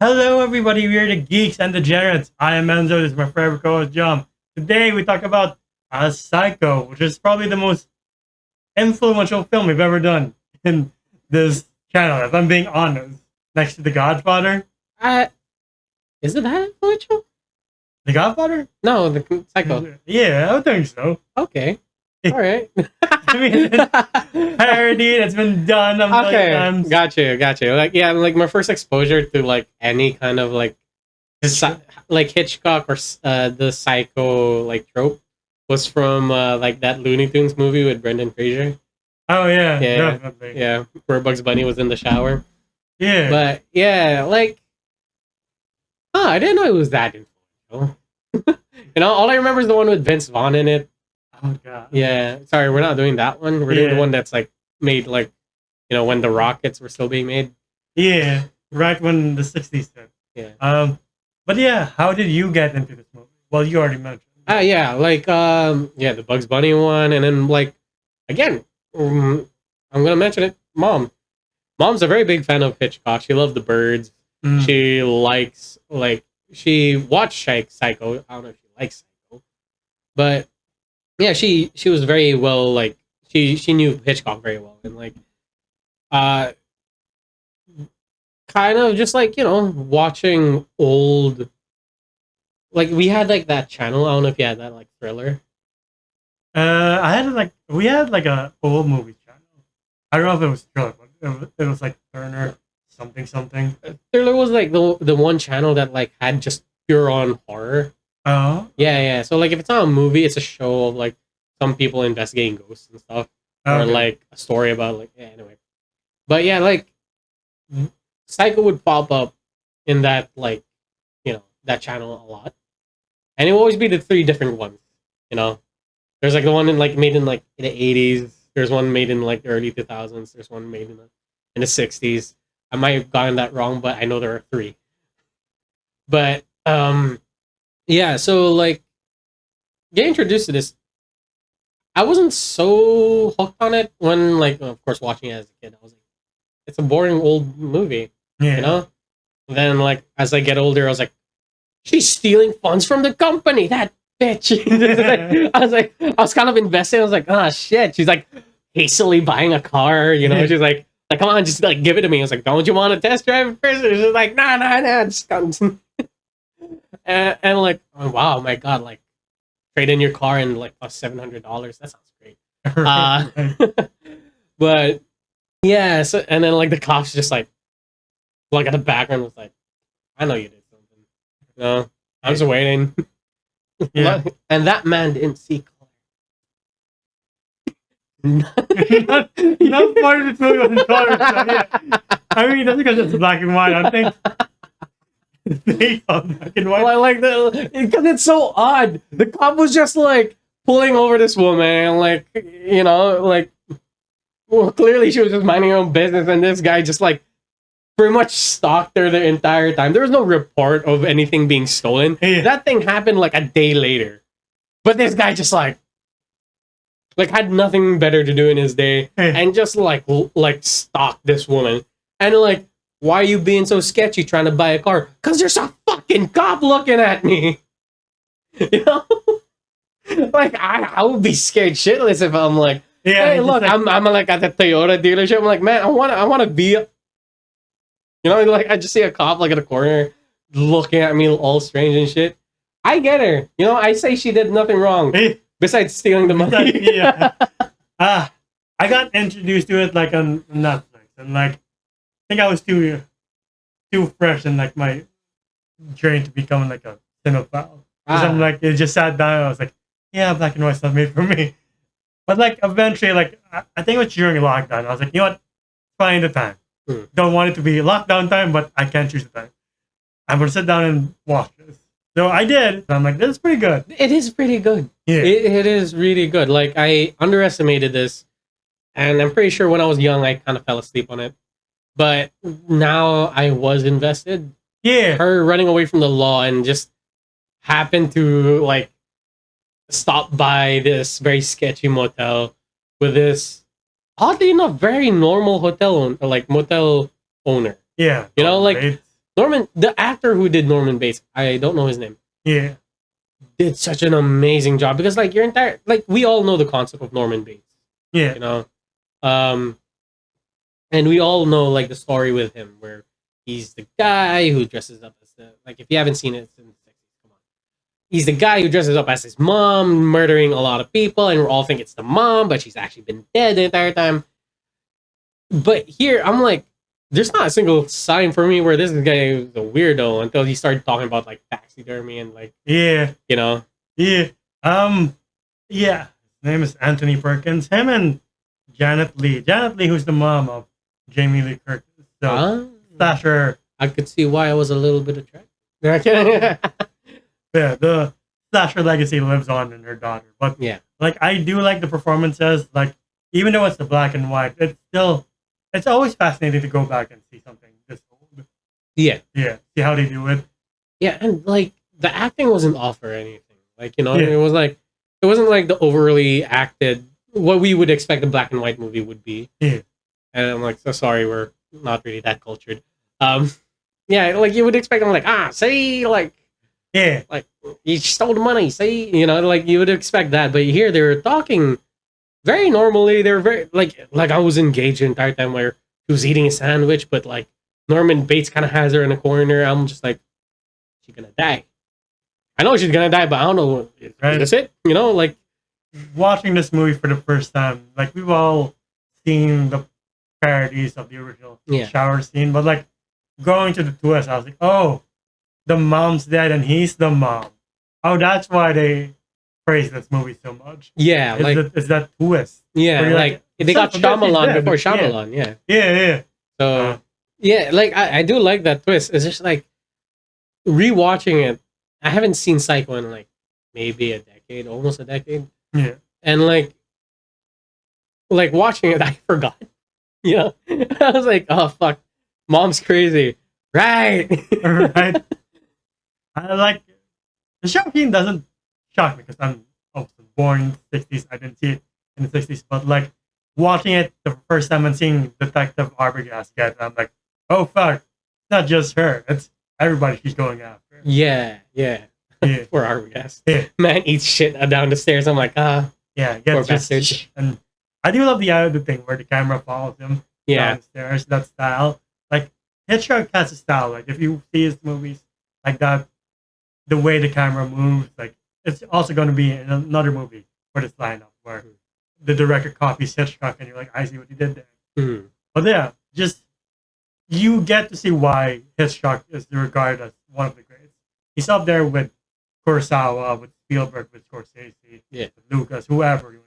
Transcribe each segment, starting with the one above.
Hello, everybody. We are the geeks and degenerates. I am Enzo. This is my favorite co-host, John. Today, we talk about Psycho, which is probably the most influential film we've ever done in this channel. If I'm being honest, next to The Godfather. Uh, is it that influential? The Godfather? No, the Psycho. Yeah, I think so. Okay. All right. I mean, it's parody that's been done a million times. Gotcha. Like my first exposure to like any kind of like like Hitchcock or the Psycho like trope was from like that Looney Tunes movie with Brendan Fraser. Oh yeah, definitely. Yeah, where Bugs Bunny was in the shower. Yeah, but yeah, like, I didn't know it was that influential. All I remember is the one with Vince Vaughn in it. Oh god. Yeah, sorry, we're not doing that one. We're doing the one that's like made like, when the rockets were still being made. Yeah, right when the '60s hit. Yeah. But yeah, how did you get into this movie? Well, you already mentioned. Yeah, like the Bugs Bunny one, and then like again, I'm gonna mention it. Mom's a very big fan of Hitchcock. She loved the birds. She likes she watched Psycho. I don't know if she likes Psycho, but yeah, she was very well she knew Hitchcock very well, and kind of just watching old, we had that channel. I don't know if you had that Thriller. I had we had a old movie channel. I don't know if it was Thriller, but it was Turner something. Thriller was the one channel that had just pure on horror. Oh. Yeah. So if it's not a movie, it's a show of some people investigating ghosts and stuff. Okay. Or a story about anyway. But yeah, Psycho would pop up in that that channel a lot. And it will always be the three different ones, There's the one made in the 80s. There's one made in the early 2000s. There's one made in the 60s. I might have gotten that wrong, but I know there are three. But yeah, so getting introduced to this, I wasn't so hooked on it when of course watching it as a kid. I was like, it's a boring old movie, Then as I get older, I was like, she's stealing funds from the company, that bitch. I was kind of invested. I was like, oh shit. She's hastily buying a car, She's like, come on, just give it to me. I was like, don't you want to test drive it first? She's like, nah, just come. and oh, wow, my god, trade in your car and plus $700. That sounds great. But yeah, so and then the cops just at the background was like, I know you did something. No, I was waiting. Yeah. And that man didn't see color. not part of this movie was in color. So yeah. I mean, that's because it's black and white. I think they are black and white. Well, because it's so odd. The cop was just pulling over this woman, well, clearly she was just minding her own business, and this guy just pretty much stalked her the entire time. There was no report of anything being stolen. Yeah. That thing happened a day later, but this guy just had nothing better to do in his day, and just stalked this woman. And why are you being so sketchy trying to buy a car? Because there's a fucking cop looking at me. I would be scared shitless if I'm hey, look, I'm at the Toyota dealership. I'm man, I want to be, I just see a cop at a corner looking at me all strange and shit. I get her. I say she did nothing wrong besides stealing the money. Yeah. I got introduced to it on Netflix, and I think I was too fresh in my journey to becoming a cinephile. Because I'm it just sat down and I was yeah, black and white stuff made for me. But eventually, I think it was during lockdown. I was you know what? Find the time. Don't want it to be lockdown time, but I can't choose the time. I'm gonna sit down and watch this. So I did. I'm this is pretty good. It is pretty good. Yeah. It is really good. I underestimated this, and I'm pretty sure when I was young, I kind of fell asleep on it. But now I was invested. Yeah. Her running away from the law and just happened to stop by this very sketchy motel with this, oddly enough, very normal hotel motel owner. Yeah. Right. the actor who did Norman Bates, I don't know his name, Yeah. did such an amazing job because like your entire like we all know the concept of Norman Bates, Yeah. you know, and we all know like the story with him where he's the guy who dresses up as the like if you haven't seen it, it's in the 60s. Come on, he's the guy who dresses up as his mom, murdering a lot of people, and we all think it's the mom, but she's actually been dead the entire time. But here, I'm like, there's not a single sign for me where this guy is a weirdo until he started talking about like taxidermy and like, Yeah. you know, Yeah. Yeah. His name is Anthony Perkins. Him and Janet Leigh. Janet Leigh, who's the mom of Jamie Lee Curtis. So slasher. I could see why I was a little bit attracted. Yeah, the slasher legacy lives on in her daughter. But yeah, like I do like the performances. Like even though it's the black and white, it's always fascinating to go back and see something this old. Yeah. Yeah. See how they do it. Yeah, and like the acting wasn't off or anything. Like, you know, Yeah. it wasn't like the overly acted what we would expect a black and white movie would be. Yeah. And I'm like, so sorry, we're not really that cultured. Yeah, like you would expect them like, see, like Yeah. like you stole the money, see, you know, like you would expect that. But here they're talking very normally. They're very like I was engaged the entire time where he was eating a sandwich, but like Norman Bates kind of has her in a corner. I'm just like, she's gonna die. I know she's gonna die, but I don't know. Right. Is it? You know, like Watching this movie for the first time, like we've all seen the parodies of the original shower scene, but like going to the twist, I was like, oh, the mom's dead and he's the mom. Oh, that's why they praise this movie so much. Yeah, It's that twist. Yeah, like they got Shyamalan before Shyamalan. Yeah. Yeah. So yeah, like I do like that twist. It's just like rewatching it. I haven't seen Psycho in like maybe a decade, almost a decade. Yeah. And like watching it, I forgot. You know, I was like, oh fuck, mom's crazy, right? Right. I like the shocking doesn't shock me because I'm born in the 60s. I didn't see it in the 60s, but like watching it the first time and seeing Detective Arbogast get, I'm like, oh fuck, it's not just her, it's everybody she's going after. Yeah. Poor Arbogast. Yeah. Man eats shit down the stairs. I'm like, yeah, poor bastard. And I do love the other thing where the camera follows him downstairs. That style, like Hitchcock has a style. Like if you see his movies like that, the way the camera moves, like it's also going to be in another movie for this lineup where the director copies Hitchcock, and you're like, I see what he did there. Mm-hmm. But yeah, just you get to see why Hitchcock is regarded as one of the greats. He's up there with Kurosawa, with Spielberg, with Scorsese, with Lucas, whoever you want,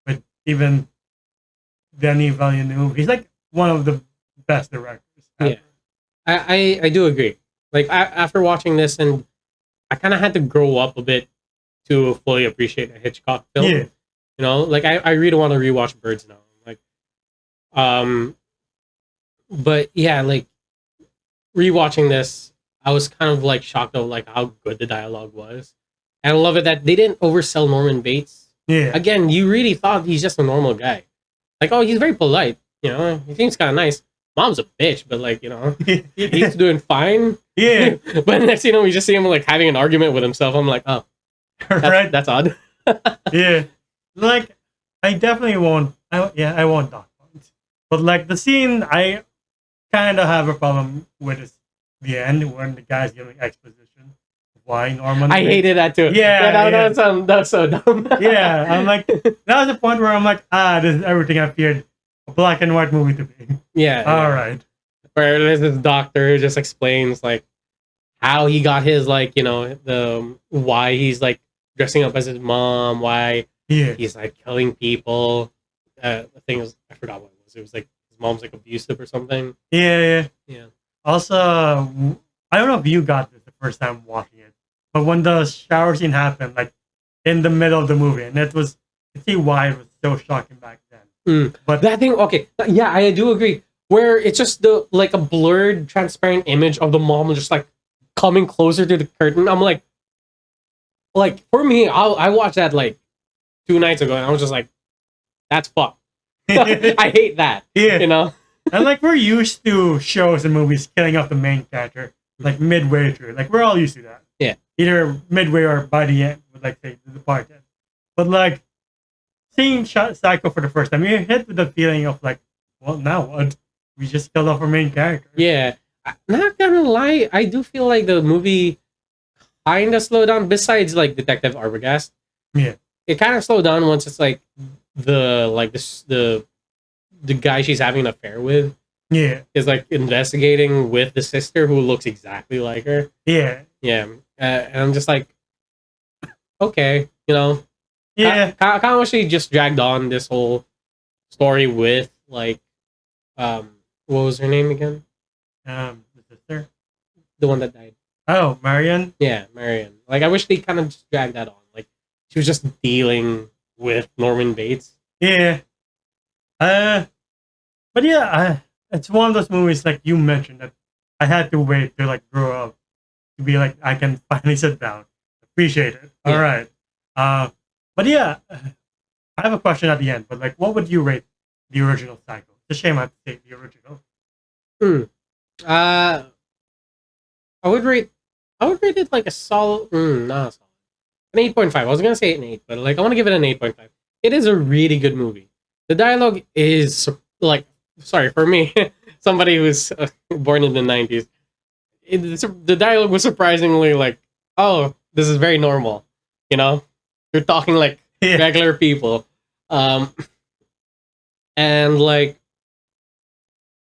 with even Denis Villeneuve. He's like one of the best directors ever. Yeah, I do agree. Like after watching this, and I kind of had to grow up a bit to fully appreciate a Hitchcock film. Yeah. You know, like I really want to rewatch Birds now. Like, but yeah, like rewatching this, I was kind of like shocked of like how good the dialogue was. And I love it that they didn't oversell Norman Bates. Yeah. Again, you really thought he's just a normal guy. Like, oh, he's very polite. You know, he seems kind of nice. Mom's a bitch, but like, you know, he's doing fine. Yeah. But next, you know, we just see him like having an argument with himself. I'm like, oh, that's odd. Yeah. Like, I definitely won't. I won't talk about it. But like the scene, I kind of have a problem with is the end when the guy's giving exposition. Why Norman? I hated that too. That's so dumb. Yeah, I'm like, that was the point where I'm like, this is everything I feared a black and white movie to be. Yeah. All right. Where there's this doctor who just explains like how he got his like, you know, the why he's like dressing up as his mom, why he's like killing people. The thing is, I forgot what it was. It was like his mom's like abusive or something. Yeah. Also, I don't know if you got this the first time watching it, but when the shower scene happened, like in the middle of the movie, and it was, I see why it was so shocking back then. But that thing, okay, yeah, I do agree. Where it's just the like a blurred, transparent image of the mom just like coming closer to the curtain. I'm like for me, I watched that like 2 nights ago, and I was just like, that's fucked. I hate that. Yeah. You know? And like we're used to shows and movies killing off the main character like midway through. Like we're all used to that. Yeah. Either midway or by the end, with like say the part end. But like seeing Psycho for the first time, you're hit with the feeling of like, well, now what? We just killed off our main character. Yeah. Not gonna lie, I do feel like the movie kind of slowed down. Besides like Detective Arbogast, Yeah. it kind of slowed down once it's like the guy she's having an affair with Yeah. is like investigating with the sister who looks exactly like her. Yeah. Yeah, and I'm just like, okay, Yeah. I kind of wish they just dragged on this whole story with like, what was her name again? The sister. The one that died. Oh, Marion. Yeah, Marion. Like, I wish they kind of just dragged that on. Like, she was just dealing with Norman Bates. Yeah. But yeah, it's one of those movies like you mentioned that I had to wait to like grow up to be like I can finally sit down, appreciate it. Yeah. All right. But yeah, I have a question at the end. But like, what would you rate the original Psycho? It's a shame I have to say the original. I would rate it like a solid, not solid, an 8.5. I was gonna say an 8, but like I want to give it an 8.5. It is a really good movie. The dialogue is like, sorry for me, somebody who's born in the 90s. The dialogue was surprisingly like, oh, this is very normal. You're talking like regular people, and like,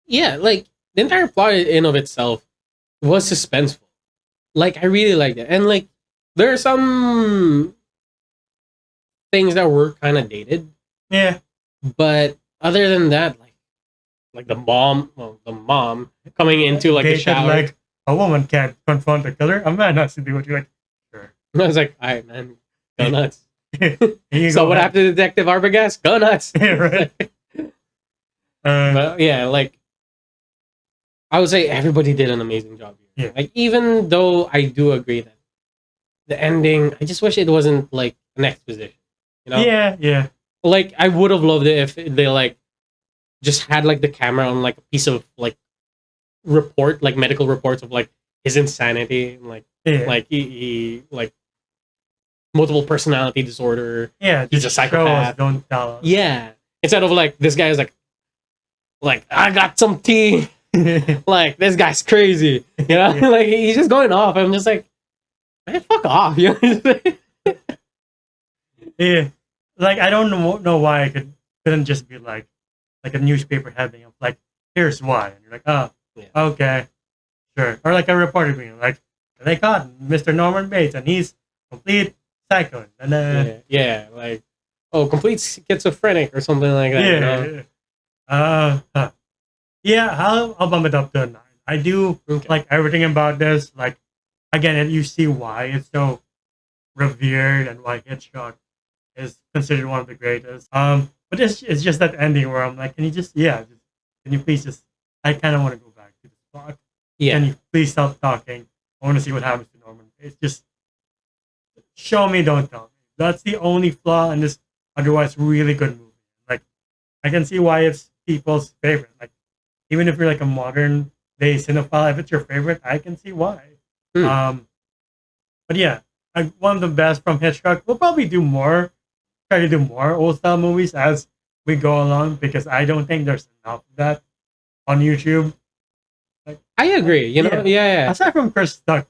yeah, like the entire plot in of itself was suspenseful. Like I really liked it, and like there are some things that were kind of dated. Yeah. But other than that, like the mom coming into like the shower, like a woman can't confront a killer. A man has to do what you like. Sure. I was like, all right, man, go nuts. So what happened to Detective Arbogast? Go nuts. Yeah, right. But yeah, like I would say everybody did an amazing job here. Yeah. Like even though I do agree that the ending, I just wish it wasn't like an exposition. Yeah, yeah. Like I would have loved it if they like just had like the camera on like a piece of like report, like medical reports of like his insanity, and like he like multiple personality disorder. Yeah, he's a psychopath. Don't tell us. Yeah, instead of like this guy is like I got some tea. Like this guy's crazy, like he's just going off. I'm just like, man, fuck off. Yeah, like I don't know why I couldn't just be like a newspaper heading of like, here's why, and you're like, oh, yeah. Okay, sure, or like a reporter being like, they caught Mr. Norman Bates and he's complete psycho, and yeah, like, oh, complete schizophrenic or something like that. Yeah, I'll bump it up to a 9. I do like everything about this. Like, again, you see why it's so revered and why Hitchcock is considered one of the greatest. But it's just that ending where I'm like, can you please just? I kind of want to go back to the plot. Yeah. Can you please stop talking? I want to see what happens to Norman. It's just show me, don't tell me. That's the only flaw in this otherwise really good movie. Like, I can see why it's people's favorite. Like, even if you're like a modern day cinephile, if it's your favorite, I can see why. But yeah, one of the best from Hitchcock. We'll probably try to do more old style movies as we go along because I don't think there's enough of that on YouTube. Like, I agree. Yeah. Aside from Chris Stuckman.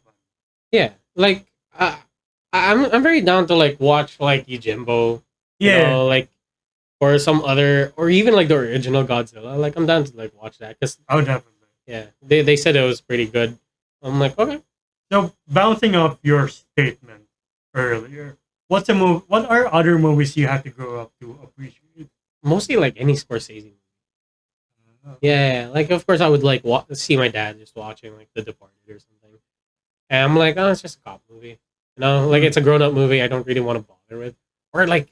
Yeah, like I'm very down to like watch like Yojimbo. Like. Or some other, or even like the original Godzilla. Like I'm down to like watch that because definitely. Yeah, they said it was pretty good. I'm like, okay. So bouncing off your statement earlier, what are other movies you have to grow up to appreciate? Mostly like any Scorsese. Yeah, like of course I would like see my dad just watching like The Departed or something, and I'm like, oh, it's just a cop movie. Like it's a grown up movie. I don't really want to bother with, or like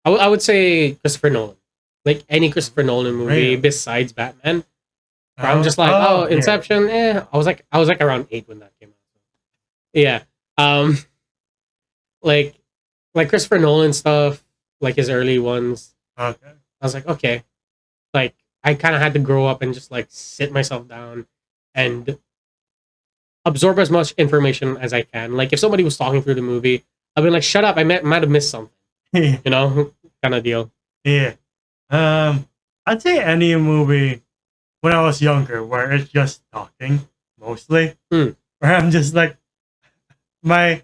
I would say Christopher Nolan. Like any Christopher Nolan movie besides Batman. I'm just like, Inception. Yeah. I was like around 8 when that came out. Yeah. Like Christopher Nolan stuff, like his early ones. Okay. I was like, okay. Like I kind of had to grow up and just like sit myself down and absorb as much information as I can. Like if somebody was talking through the movie, I'd be like, "Shut up! Might have missed something." Yeah. You know, kind of deal. Yeah. I'd say any movie when I was younger where it's just talking mostly, Hmm. where I'm just like my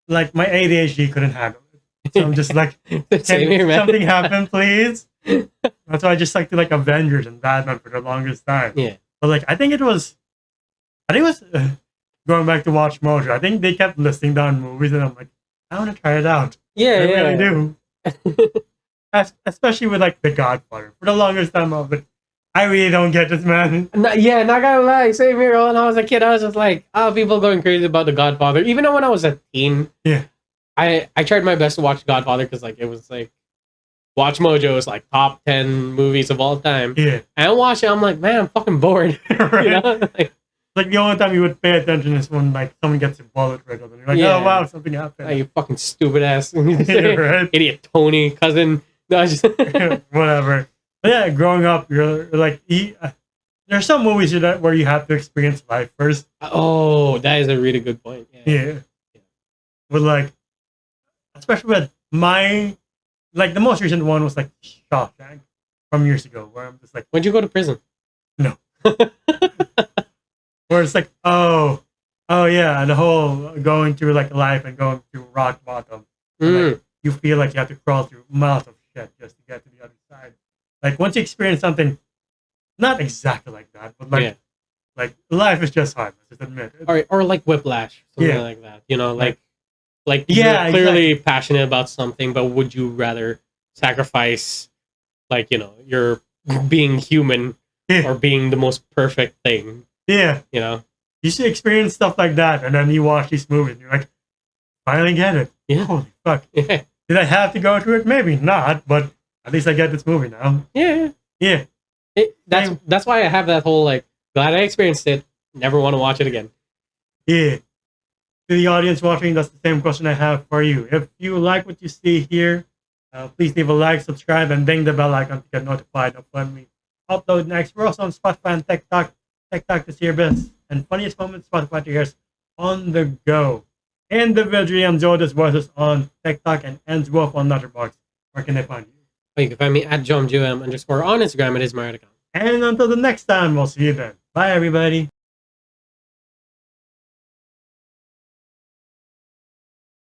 my ADHD couldn't handle it, so I'm just like, Same can here, man. something happen, please? That's why I just like to like Avengers and Batman for the longest time. Yeah. But like I think it was going back to Watch Mojo. I think they kept listing down movies, and I'm like, I want to try it out. Yeah, I yeah. really do. Especially with like The Godfather. For the longest time, I was like, I really don't get this, man. Yeah, not gonna lie, same here. When I was a kid, I was just like, oh, people going crazy about The Godfather. Even though when I was a teen, Yeah. I tried my best to watch Godfather because like it was like Watch Mojo is like top 10 movies of all time. Yeah. And I watch it, I'm like, man, I'm fucking bored. Right? You know? Like the only time you would pay attention is when like someone gets a bullet riddled, and you're like, Yeah. oh wow, something happened. Oh, you fucking stupid ass. Yeah, right? Idiot Tony, cousin. No, I just Whatever. But yeah, growing up, you're like, there's some movies where you have to experience life first. Oh, that is a really good point. Yeah. With like, especially with like the most recent one was like Shawshank from years ago, where I'm just like, When'd you go to prison? no. Where it's like, oh yeah, the whole going through like life and going through rock bottom. And, like, you feel like you have to crawl through miles of shit just to get to the other side. Like once you experience something, not exactly like that, but like life is just hard. Let's just admit it. Or like Whiplash, something like that. You know, like yeah, you're clearly exactly. passionate about something, but would you rather sacrifice, like, you know, your being human or being the most perfect thing? Yeah. You know, You should experience stuff like that, and then you watch these movies, and you're like, finally get it. Yeah. Holy fuck. Yeah. Did I have to go through it? Maybe not, but at least I get this movie now. Yeah. Yeah. That's why I have that whole like, glad I experienced it. Never want to watch it again. Yeah. To the audience watching, that's the same question I have for you. If you like what you see here, please leave a like, subscribe, and ding the bell icon to get notified of when we upload next. We're also on Spotify and TikTok. TikTok to see your best and funniest moments, Spotify to hear us on the go. Individually, I'm Jodas Voices on TikTok and Ends Wolf on Letterboxd. Where can they find you? You can find me at JomJM_ on Instagram. It is my account. And until the next time, we'll see you then. Bye, everybody.